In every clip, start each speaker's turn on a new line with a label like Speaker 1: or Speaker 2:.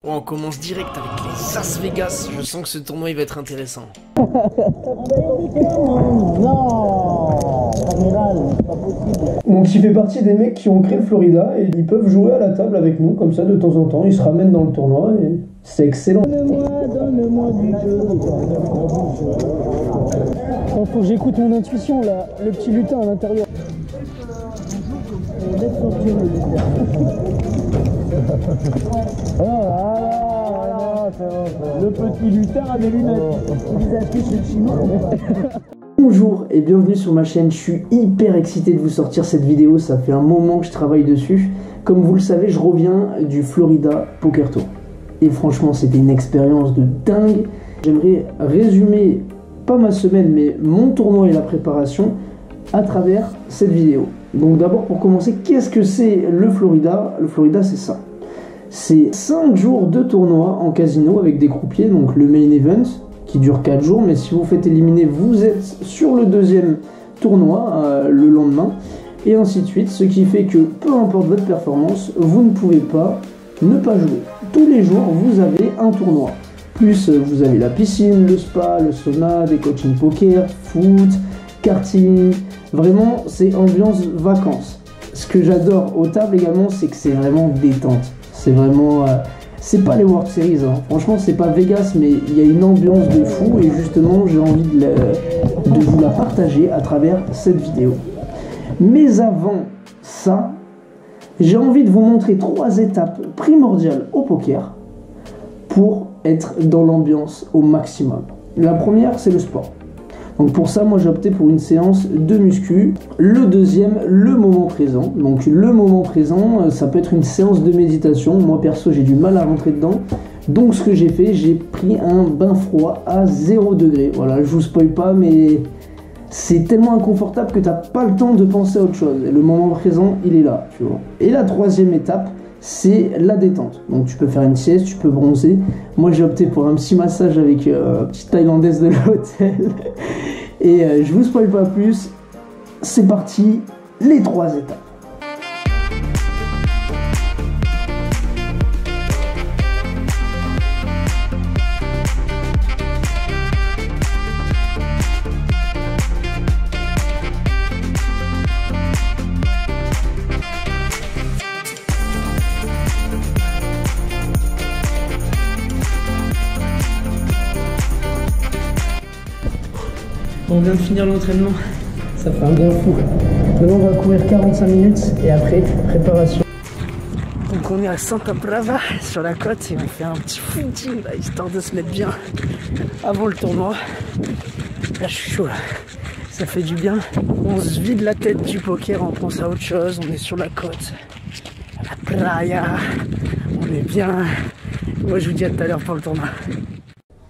Speaker 1: Oh, on commence direct avec les As Vegas. Je sens que ce tournoi il va être intéressant.
Speaker 2: Non, amiral, c'est pas possible.
Speaker 3: Donc il fait partie des mecs qui ont créé le Florida et ils peuvent jouer à la table avec nous comme ça de temps en temps. Ils se ramènent dans le tournoi et c'est excellent.
Speaker 2: Donne-moi du jeu. Faut que j'écoute mon intuition là, le petit lutin à l'intérieur. Laisse sortir le lutin. Oh là, le petit lutin a des lunettes. Il affiche le chinois.
Speaker 3: Bonjour et bienvenue sur ma chaîne, je suis hyper excité de vous sortir cette vidéo, ça fait un moment que je travaille dessus. Comme vous le savez, je reviens du Florida Poker Tour. Et franchement, c'était une expérience de dingue. J'aimerais résumer, pas ma semaine, mais mon tournoi et la préparation à travers cette vidéo. Donc d'abord, pour commencer, qu'est-ce que c'est le Florida? Le Florida, c'est ça. C'est 5 jours de tournoi en casino avec des croupiers, donc le main event, qui dure 4 jours, mais si vous faites éliminer, vous êtes sur le deuxième tournoi le lendemain, et ainsi de suite, ce qui fait que peu importe votre performance, vous ne pouvez pas ne pas jouer. Tous les jours, vous avez un tournoi. Plus vous avez la piscine, le spa, le sauna, des coaching poker, foot, karting, vraiment c'est ambiance vacances. Ce que j'adore aux tables également, c'est que c'est vraiment détente. C'est vraiment... c'est pas les World Series, hein. Franchement c'est pas Vegas, mais il y a une ambiance de fou et justement j'ai envie de vous la partager à travers cette vidéo. Mais avant ça, j'ai envie de vous montrer 3 étapes primordiales au poker pour être dans l'ambiance au maximum. La première, c'est le sport. Donc pour ça, moi j'ai opté pour une séance de muscu. Le deuxième, le moment présent. Donc le moment présent, ça peut être une séance de méditation. Moi perso, j'ai du mal à rentrer dedans. Donc ce que j'ai fait, j'ai pris un bain froid à 0 degré. Voilà, je vous spoil pas, mais c'est tellement inconfortable que t'as pas le temps de penser à autre chose. Et le moment présent, il est là, tu vois. Et la troisième étape, c'est la détente. Donc tu peux faire une sieste, tu peux bronzer. Moi j'ai opté pour un petit massage avec une petite thaïlandaise de l'hôtel. Et je vous spoil pas plus. C'est parti, les 3 étapes. On vient de finir l'entraînement, ça fait un bien fou. Maintenant on va courir 45 minutes et après préparation.
Speaker 1: Donc on est à Santa Brava sur la côte et on fait un petit footing là, histoire de se mettre bien avant le tournoi. Là je suis chaud là, ça fait du bien. On se vide la tête du poker, on pense à autre chose, on est sur la côte, la playa, on est bien. Moi je vous dis à tout à l'heure pour le tournoi.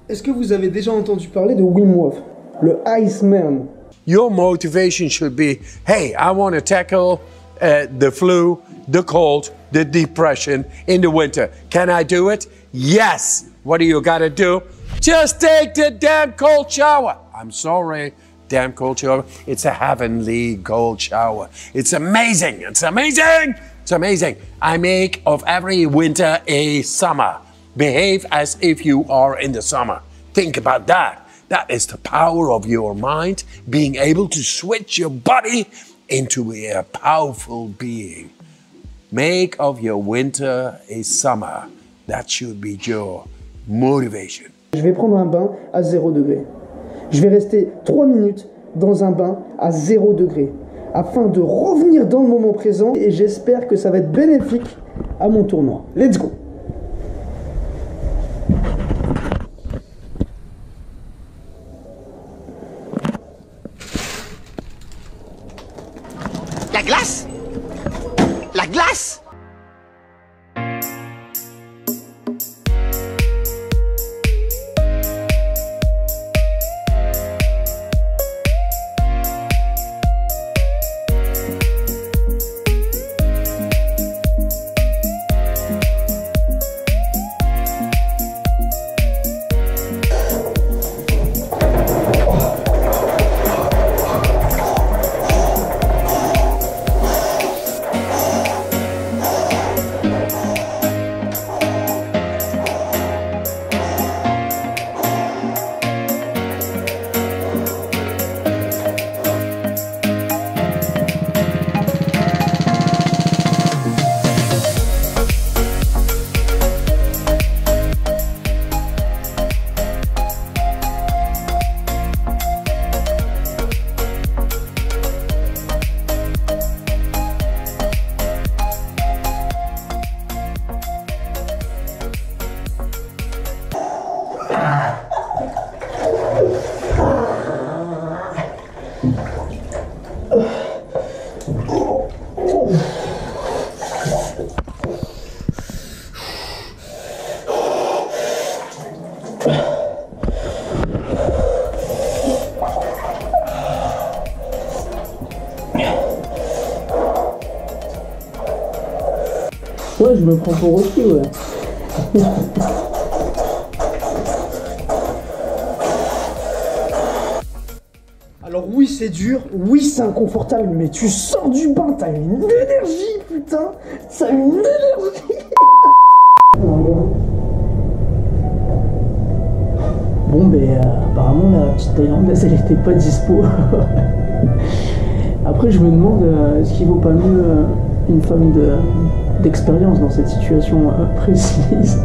Speaker 3: Est-ce que vous avez déjà entendu parler de Wim Hof, le Iceman?
Speaker 4: Your motivation should be, hey, I want to tackle the flu, the cold, the depression in the winter. Can I do it? Yes. What do you got to do? Just take the damn cold shower. I'm sorry, damn cold shower. It's a heavenly cold shower. It's amazing. It's amazing. It's amazing. I make of every winter a summer. Behave as if you are in the summer. Think about that. That is the power of your mind, being able to switch your body into a powerful being. Make of your winter a summer. That should be your motivation.
Speaker 3: Je vais prendre un bain à 0 degré. Je vais rester 3 minutes dans un bain à 0 degré afin de revenir dans le moment présent et j'espère que ça va être bénéfique à mon tournoi. Let's go!
Speaker 5: La glace! La glace!
Speaker 3: Ouais, je me prends pour Rocky, ouais. Alors oui, c'est dur, oui, c'est inconfortable, mais tu sors du bain, t'as une énergie, putain. T'as une énergie. Bon, ben, apparemment, la petite thaïlandaise, elle était pas dispo. Après, je me demande, est-ce qu'il vaut pas mieux une femme d'expérience dans cette situation précise?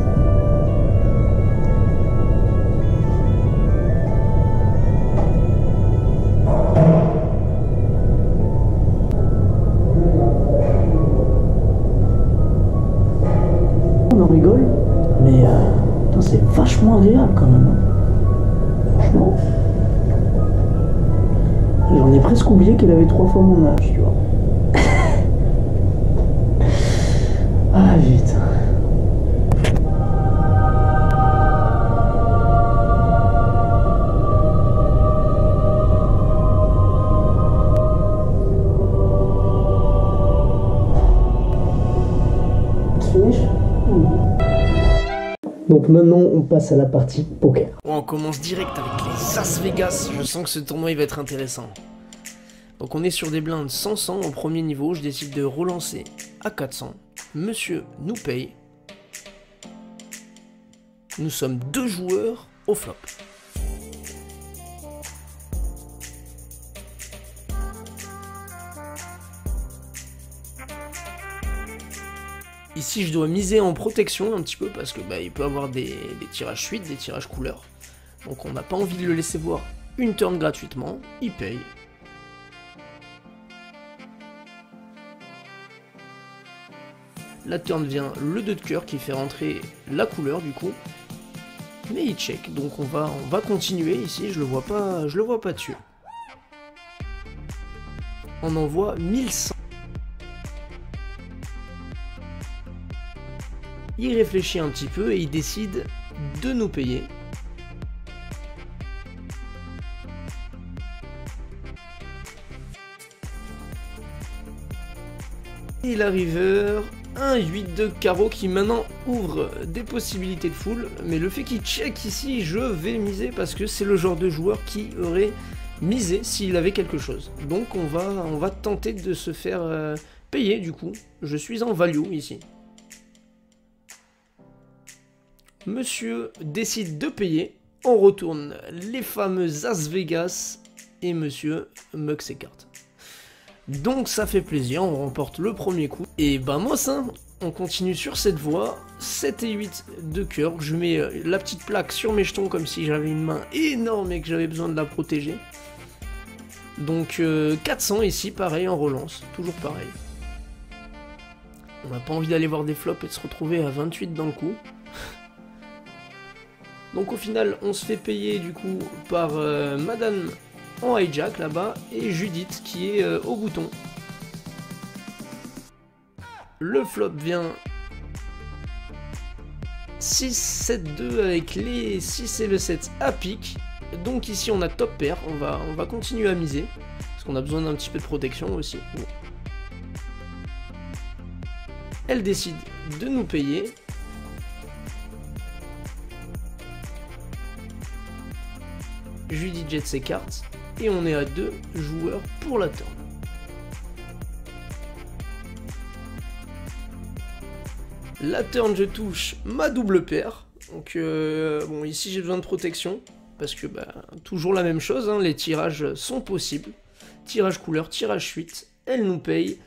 Speaker 3: On en rigole, mais c'est vachement agréable quand même. Franchement. J'en ai presque oublié qu'elle avait 3 fois mon âge, tu vois. Ah, vite. Donc maintenant, on passe à la partie poker.
Speaker 1: Bon, on commence direct avec les As Vegas. Je sens que ce tournoi il va être intéressant. Donc on est sur des blindes 100-100 au premier niveau. Je décide de relancer à 400. Monsieur nous paye. Nous sommes 2 joueurs au flop. Ici je dois miser en protection un petit peu parce que il peut avoir des tirages suites, des tirages couleurs. Donc on n'a pas envie de le laisser voir une turn gratuitement, il paye. La turn vient le 2 de cœur qui fait rentrer la couleur du coup. Mais il check, donc on va continuer ici, je le vois pas dessus. On envoie 1100. Il réfléchit un petit peu et il décide de nous payer. Et la river, un 8 de carreau qui maintenant ouvre des possibilités de full. Mais le fait qu'il check ici, je vais miser parce que c'est le genre de joueur qui aurait misé s'il avait quelque chose. Donc on va tenter de se faire payer du coup. Je suis en value ici. Monsieur décide de payer, on retourne les fameux As Vegas et monsieur mug ses cartes. Donc ça fait plaisir, on remporte le premier coup. Et moi ça, on continue sur cette voie, 7 et 8 de cœur, je mets la petite plaque sur mes jetons comme si j'avais une main énorme et que j'avais besoin de la protéger. Donc 400 ici, pareil en relance, toujours pareil. On n'a pas envie d'aller voir des flops et de se retrouver à 28 dans le coup. Donc au final, on se fait payer du coup par Madame en hijack là-bas et Judith qui est au bouton. Le flop vient 6, 7, 2 avec les 6 et le 7 à pique. Donc ici on a top pair, on va continuer à miser parce qu'on a besoin d'un petit peu de protection aussi. Bon. Elle décide de nous payer. Judy jette ses cartes et on est à 2 joueurs pour la turn. La turn, je touche ma double paire. Donc bon, ici j'ai besoin de protection parce que toujours la même chose, hein, les tirages sont possibles. Tirage couleur, tirage suite, elle nous paye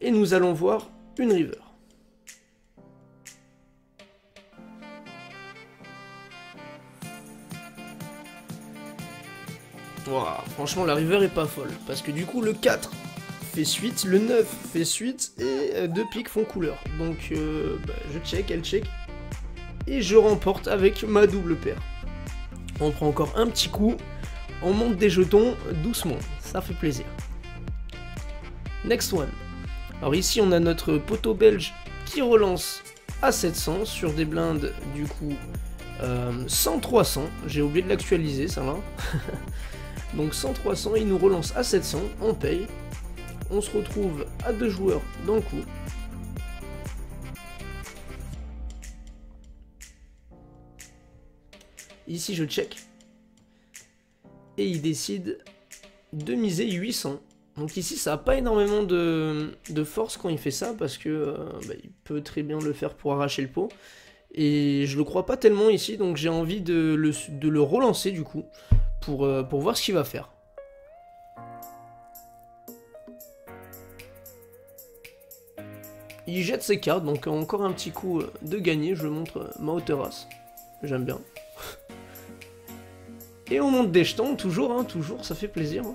Speaker 1: et nous allons voir une river. Wow, franchement la river est pas folle parce que du coup le 4 fait suite, le 9 fait suite et 2 piques font couleur. Donc je check, elle check et je remporte avec ma double paire. On prend encore un petit coup, on monte des jetons doucement, ça fait plaisir. Next one. Alors ici on a notre poteau belge qui relance à 700 sur des blindes du coup 100-300, j'ai oublié de l'actualiser ça là. Donc 100-300, il nous relance à 700, on paye. On se retrouve à 2 joueurs dans le coup. Ici, je check. Et il décide de miser 800. Donc ici, ça n'a pas énormément de force quand il fait ça, parce que il peut très bien le faire pour arracher le pot. Et je le crois pas tellement ici, donc j'ai envie de le relancer du coup, pour voir ce qu'il va faire. Il jette ses cartes, donc encore un petit coup de gagné, je montre ma hauteur as. J'aime bien. Et on monte des jetons, toujours, hein, toujours, ça fait plaisir. Hein.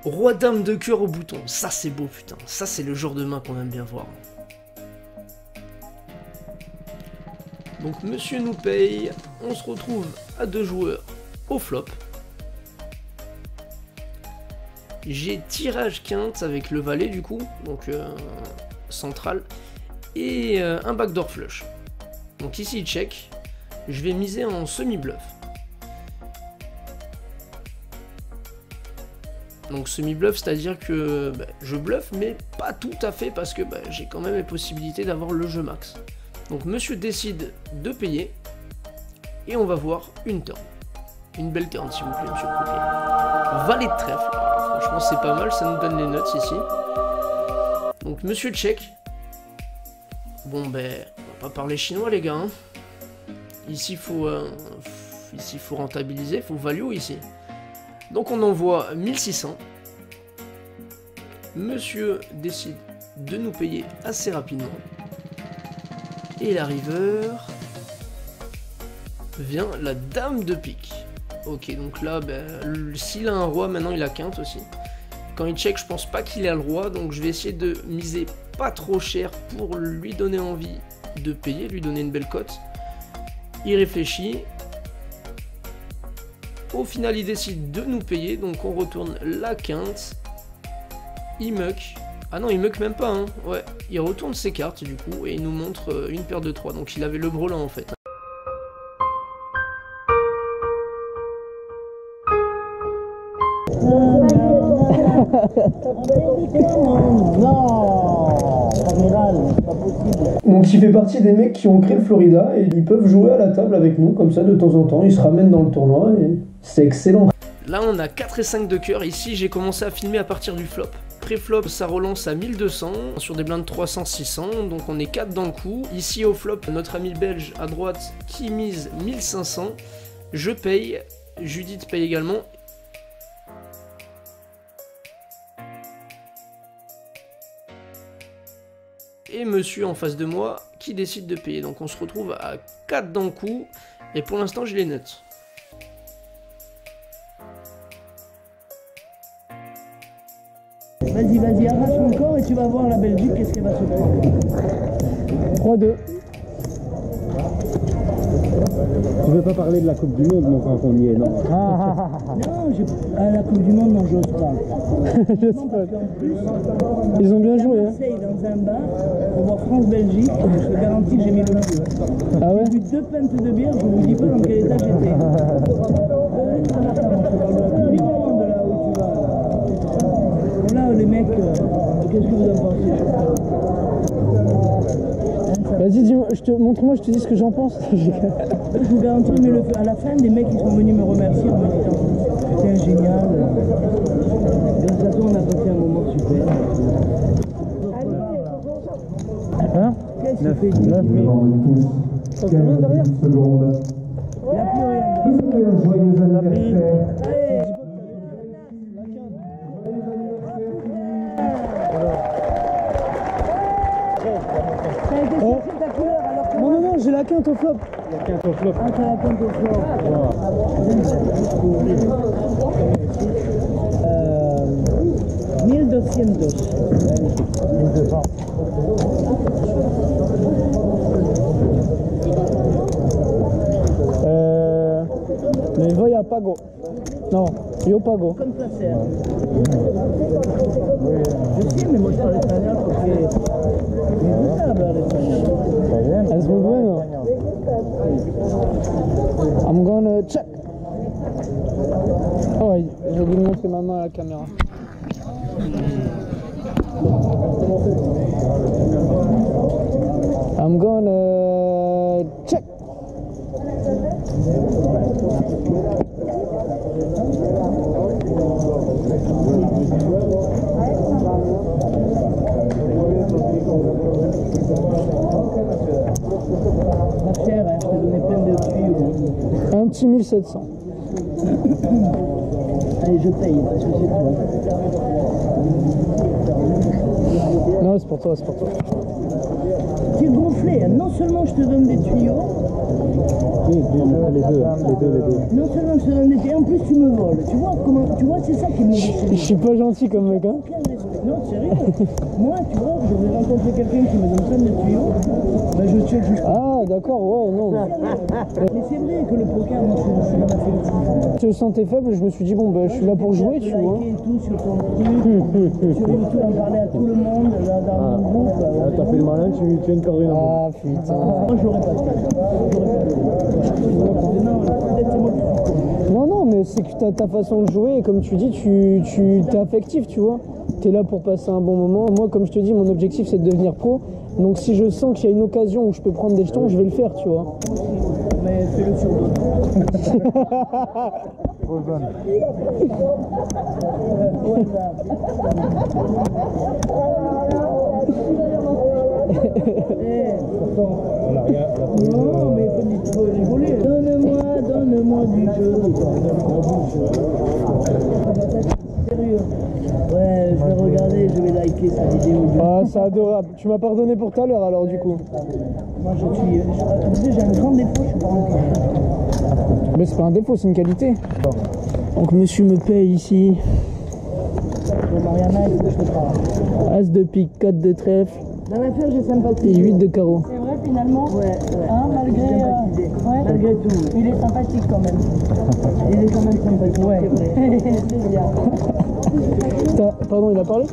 Speaker 1: Roi dame de cœur au bouton, ça c'est beau putain, ça c'est le genre de main qu'on aime bien voir. Donc monsieur nous paye, on se retrouve à 2 joueurs au flop. J'ai tirage quinte avec le valet du coup, donc central, et un backdoor flush. Donc ici il check, je vais miser en semi-bluff. Donc semi-bluff, c'est-à-dire que je bluffe, mais pas tout à fait, parce que j'ai quand même les possibilités d'avoir le jeu max. Donc monsieur décide de payer, et on va voir une turn. Une belle turn s'il vous plaît, monsieur le croupier. Valet de trèfle, alors, franchement c'est pas mal, ça nous donne les nuts ici. Donc monsieur check. Bon on va pas parler chinois les gars. Hein. Ici faut rentabiliser, faut value ici. Donc on envoie 1600. Monsieur décide de nous payer assez rapidement. Et la river vient la dame de pique. Ok, donc là, s'il a un roi, maintenant il a quinte aussi. Quand il check, je pense pas qu'il a le roi, donc je vais essayer de miser pas trop cher pour lui donner envie de payer, lui donner une belle cote. Il réfléchit. Au final, il décide de nous payer, donc on retourne la quinte. Il muck. Ah non, il muck même pas, hein. Ouais, il retourne ses cartes du coup, et il nous montre une paire de 3. Donc il avait le brelan en fait.
Speaker 2: Non, amiral, c'est pas possible.
Speaker 3: Donc il fait partie des mecs qui ont créé le Florida et ils peuvent jouer à la table avec nous comme ça de temps en temps, ils se ramènent dans le tournoi et c'est excellent.
Speaker 1: Là on a 4 et 5 de cœur, ici j'ai commencé à filmer à partir du flop. Pré-flop ça relance à 1200, sur des blindes 300-600, donc on est 4 dans le coup. Ici au flop, notre ami belge à droite qui mise 1500, je paye, Judith paye également. Et monsieur en face de moi qui décide de payer. Donc on se retrouve à 4 dans le coup. Et pour l'instant j'ai les nuts.
Speaker 2: Vas-y, vas-y, arrache mon corps et tu vas voir la Belgique, qu'est-ce qu'elle va se prendre.
Speaker 3: 3-2.
Speaker 2: Tu veux pas parler de la Coupe du Monde, mon frère, on y est, non? Non, à la Coupe du Monde, non, j'ose pas.
Speaker 3: J'ose pas. Ils ont bien joué, hein.
Speaker 2: J'essaye dans un bar pour voir France-Belgique, je te garantis que j'ai mis le coup.
Speaker 3: Ah ouais?
Speaker 2: J'ai bu 2 pintes de bière, je vous dis pas dans quel état j'étais. Dis-moi de là où tu vas. Là, les mecs, qu'est-ce que vous en pensez?
Speaker 3: Vas-y, dis-moi, montre-moi, je te dis ce que j'en pense.
Speaker 2: Je vous garantis, mais à la fin, des mecs qui sont venus me remercier en me disant c'était génial. De toute façon, on a passé un moment super.
Speaker 3: Hein?
Speaker 2: Qu'est-ce que tu fais? 9
Speaker 3: minutes.
Speaker 2: Combien derrière?
Speaker 3: Secondes.
Speaker 2: Il n'y a plus rien.
Speaker 3: Joyeux anniversaire.
Speaker 2: Allez. T'as été chercher ta couleur alors que...
Speaker 3: Non, j'ai la quinte au flop.
Speaker 2: La quinte au flop. Ah, t'as la quinte au flop. 1200.
Speaker 3: Mais voy a pago. Non, yo pago.
Speaker 2: Comme ça sert. Je sais, mais moi je parle espagnol parce que... Me gusta hablar español.
Speaker 3: Es muy bueno. I'm gonna check. Oh ouais, j'ai oublié de montrer ma main à la caméra. I'm gonna check.
Speaker 2: Pas cher, hein, je t'ai donné plein de tuyaux.
Speaker 1: Un petit 1700.
Speaker 2: Allez, je paye, parce que c'est toi.
Speaker 1: Non, c'est pour toi, c'est pour toi.
Speaker 2: Tu es gonflé, hein. Non seulement je te donne des tuyaux.
Speaker 6: Oui, les deux.
Speaker 2: Non seulement je te donne des tuyaux, en plus tu me voles. Tu vois comment, tu vois, c'est ça qui me
Speaker 1: Je suis pas gentil comme mec, hein.
Speaker 2: aucun respect. Non, sérieux. Moi, tu vois, je vais rencontrer quelqu'un qui me donne plein de tuyaux. Ben, je check juste.
Speaker 1: Ah, d'accord, ouais, non.
Speaker 2: Mais c'est vrai que le poker, moi, c'est dans ma félicité.
Speaker 1: Je te sentais faible, je me suis dit, bon, bah, je suis là pour jouer, tu vois.
Speaker 2: Et tout sur ton truc, sur YouTube, en parler à tout le monde, là, dans mon groupe.
Speaker 6: T'as fait le malin, tu viens de cadrer une
Speaker 1: Ah, putain.
Speaker 2: Moi, je l'aurais pas fait. Non, peut-être c'est moi qui suis con.
Speaker 1: Non, mais c'est que t'as ta façon de jouer, et comme tu dis, t'es affectif, tu vois. T'es là pour passer un bon moment. Moi, comme je te dis, mon objectif, c'est de devenir pro. Donc, si je sens qu'il y a une occasion où je peux prendre des jetons, je vais le faire, tu vois.
Speaker 2: Mais fais-le sur d'autres. Non, mais il faut rigoler. Donne-moi du jeu. Sérieux. Ouais, je vais regarder, je vais liker sa vidéo.
Speaker 1: Ah, c'est adorable. Tu m'as pardonné pour tout à l'heure, alors, du coup.
Speaker 2: Moi, j'ai un grand défaut, je suis pas encore.
Speaker 1: Mais c'est pas un défaut, c'est une qualité. Donc, monsieur me paye ici.
Speaker 2: Bon, Mariana, il faut que je te parle.
Speaker 1: As de pique, 4 de trèfle
Speaker 2: Dans l'affaire, j'ai sympathisé.
Speaker 1: et 8 de carreau.
Speaker 7: C'est vrai finalement,
Speaker 2: Ouais.
Speaker 7: hein, malgré, ouais,
Speaker 2: Malgré tout.
Speaker 7: il est sympathique quand même.
Speaker 2: Il est quand même sympathique,
Speaker 7: Ouais.
Speaker 2: c'est vrai.
Speaker 7: C'est bien.
Speaker 1: Pardon, il a parlé?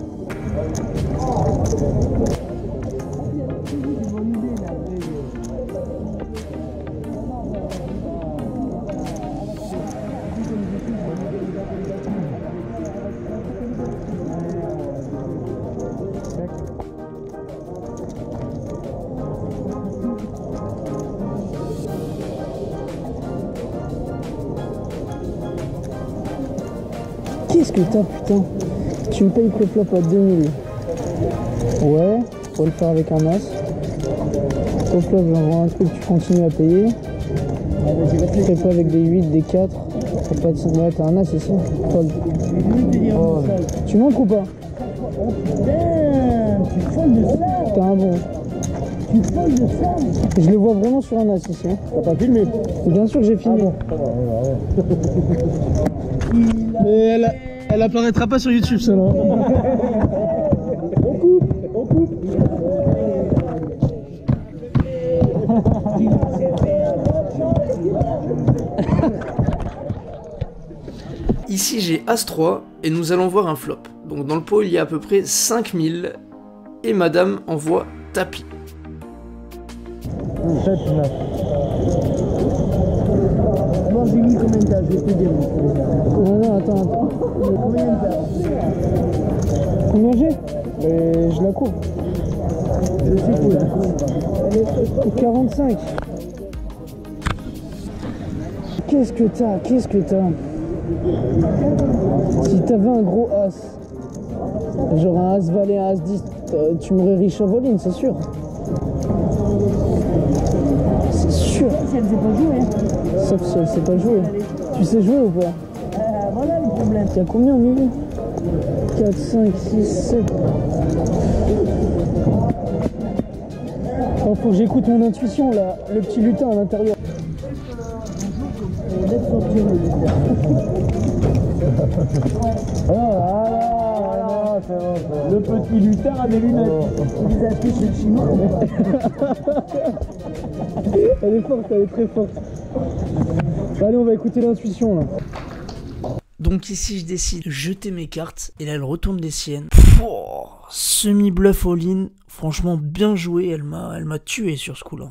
Speaker 1: Qu'est-ce que t'as, putain? Tu me payes préflop à 2000. Ouais, faut le faire avec un as. Préflop, j'envoie un truc, tu continues à payer. Préflop avec des 8, des 4. T'as pas de... Ouais, t'as un as ici. Fold.
Speaker 2: Oh.
Speaker 1: Tu manques ou pas?
Speaker 2: Putain, tu folles de ça.
Speaker 1: T'as un bon.
Speaker 2: Tu folles de ça.
Speaker 1: Je le vois vraiment sur un as ici. Hein.
Speaker 6: T'as pas filmé?
Speaker 1: Bien sûr que j'ai filmé. Mais elle apparaîtra pas sur YouTube, ça, là.
Speaker 6: On coupe.
Speaker 3: Ici j'ai As-3 et nous allons voir un flop. Donc dans le pot il y a à peu près 5000 et madame envoie tapis.
Speaker 6: 7, 9.
Speaker 2: D'abord, j'ai mis combien de temps, je vais te dire.
Speaker 1: Non, attends.
Speaker 2: Combien de temps?
Speaker 1: Combien j'ai? Je la couvre.
Speaker 2: Je sais quoi.
Speaker 1: 45. Qu'est-ce que t'as? Si t'avais un gros as, genre un as valet, un as 10, tu m'aurais riche à voline, c'est sûr. C'est sûr.
Speaker 2: Si elle ne sait pas jouer.
Speaker 1: Sauf si elle sait pas jouer. Tu sais jouer ou pas?
Speaker 2: Voilà le problème.
Speaker 1: T'as combien au milieu? 4, 5, 6, 7. Oh, faut que j'écoute mon intuition là, le petit lutin à l'intérieur.
Speaker 2: Laisse sortir le lutin.
Speaker 6: Le petit lutin a des lunettes.
Speaker 2: Il les a achetés chez le chinois.
Speaker 1: Elle est forte, elle est très forte. Allez, on va écouter l'intuition là. Donc ici je décide de jeter mes cartes et là elle retourne des siennes. Semi-bluff all-in, franchement bien joué, elle m'a tué sur ce coup-là.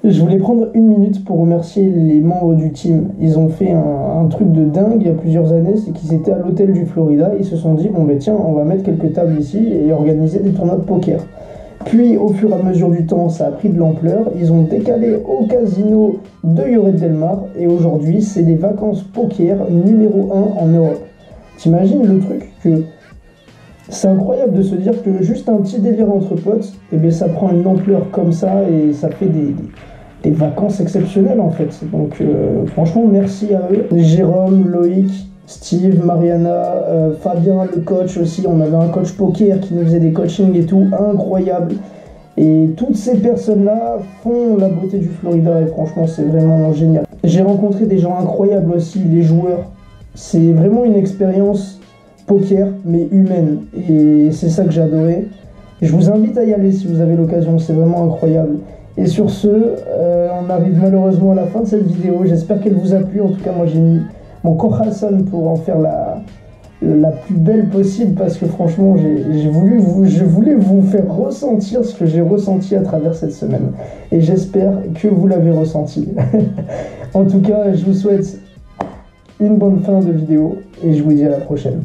Speaker 1: Je voulais prendre une minute pour remercier les membres du team. Ils ont fait un truc de dingue il y a plusieurs années, c'est qu'ils étaient à l'hôtel du Florida, ils se sont dit bon ben tiens on va mettre quelques tables ici et organiser des tournois de poker.
Speaker 3: Puis au fur et à mesure du temps, ça a pris de l'ampleur. Ils ont décalé au casino de Lloret del Mar et aujourd'hui, c'est les vacances poker numéro 1 en Europe. T'imagines le truc que c'est incroyable de se dire que juste un petit délire entre potes, et bien ça prend une ampleur comme ça et ça fait des vacances exceptionnelles en fait. Donc franchement, merci à eux. Jérôme, Loïc, Steve, Mariana, Fabien, le coach aussi. On avait un coach poker qui nous faisait des coachings et tout, incroyable. Et toutes ces personnes-là font la beauté du Florida et franchement, c'est vraiment génial. J'ai rencontré des gens incroyables aussi, les joueurs. C'est vraiment une expérience poker, mais humaine. Et c'est ça que j'ai adoré. Je vous invite à y aller si vous avez l'occasion, c'est vraiment incroyable. Et sur ce, on arrive malheureusement à la fin de cette vidéo. J'espère qu'elle vous a plu. En tout cas, moi j'ai mis mon corazón pour en faire la plus belle possible parce que franchement, je voulais vous faire ressentir ce que j'ai ressenti à travers cette semaine. Et j'espère que vous l'avez ressenti. En tout cas, je vous souhaite une bonne fin de vidéo et je vous dis à la prochaine.